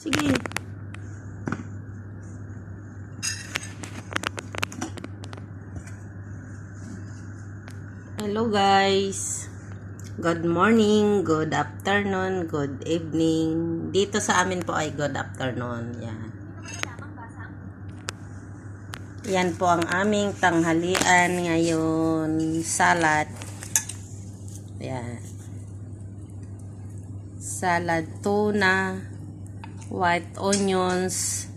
Sige. Hello guys. Good morning, good afternoon, good evening. Dito sa amin po ay good afternoon. Yan. Yan po ang aming tanghalian ngayon. Salad. Yan. Salad tuna, white onions,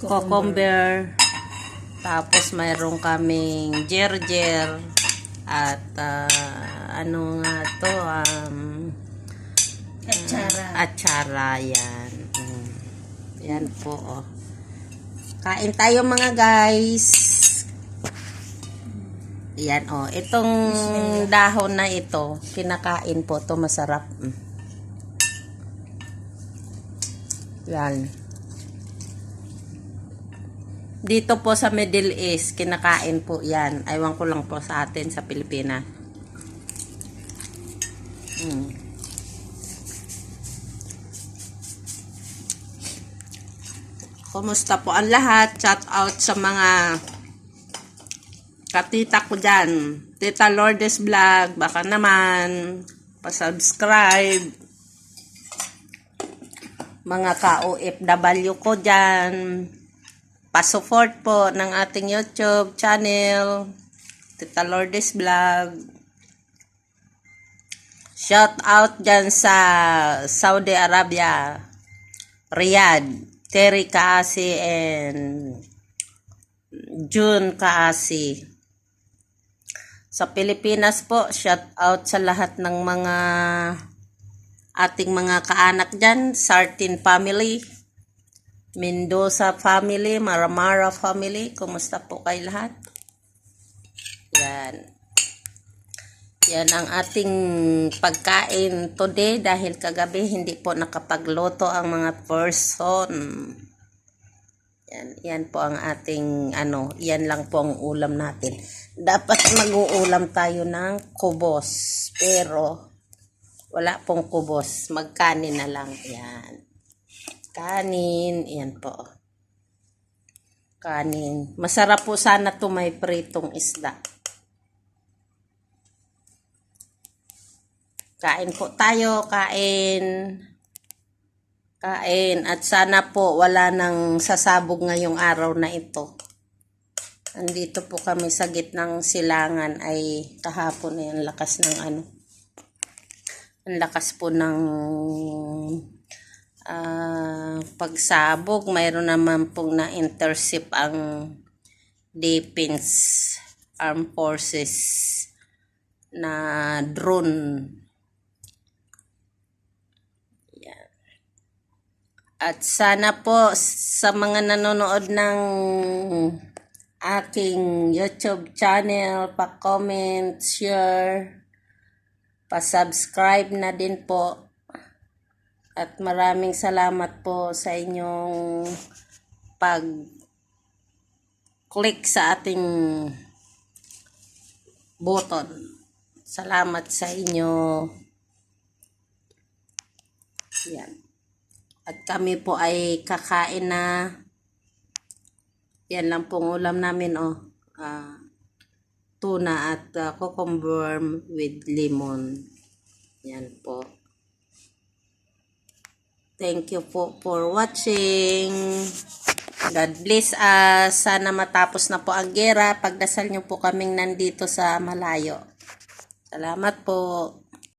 cucumber. Tapos mayroon kaming gerger at ano nga to, atsara yan. Yan po, oh. Kain tayo mga guys. Yan, oh. Itong dahon na ito, kinakain po to, masarap. Yan. Dito po sa Middle East, kinakain po yan. Aywan ko lang po sa atin sa Pilipinas. Kumusta po ang lahat? Shout out sa mga katita ko dyan. Tita Lourdes Vlog, baka naman pa-subscribe. Mga ka-OFW ko dyan, pa-support po ng ating YouTube channel, Tita Lourdes Vlog. Shout out dyan sa Saudi Arabia, Riyadh, Terry Kaasi and June Kaasi. Sa Pilipinas po, shout out sa lahat ng mga ating mga kaanak dyan, Sartin family, Mendoza family, Maramara family. Kumusta po kayo lahat? Yan. Yan ang ating pagkain today dahil kagabi hindi po nakapagluto ang mga person. Yan po ang ating yan lang po ang ulam natin. Dapat mag-uulam tayo ng kubos, pero wala pong kubos. Magkanin na lang. Yan. Kanin, yan po. Kanin. Masarap po sana to may pritong isda. Kain po tayo, kain. Kain. At sana po wala nang sasabog ngayong araw na ito. Andito po kami sa gitnang silangan ay kahapon na yung lakas ng ang lakas po ng pagsabog. Mayroon naman pong na-intercept ang Defense Armed Forces na drone. Yan. At sana po sa mga nanonood ng aking YouTube channel, pa-comment, share, pa-subscribe na din po. At maraming salamat po sa inyong pag-click sa ating button. Salamat sa inyo. Yan. At kami po ay kakain na. Yan lang pong ulam namin, oh. Tuna at cucumber with lemon. Yan po. Thank you po for watching. God bless us. Sana matapos na po ang gera. Pagdasal nyo po kaming nandito sa malayo. Salamat po.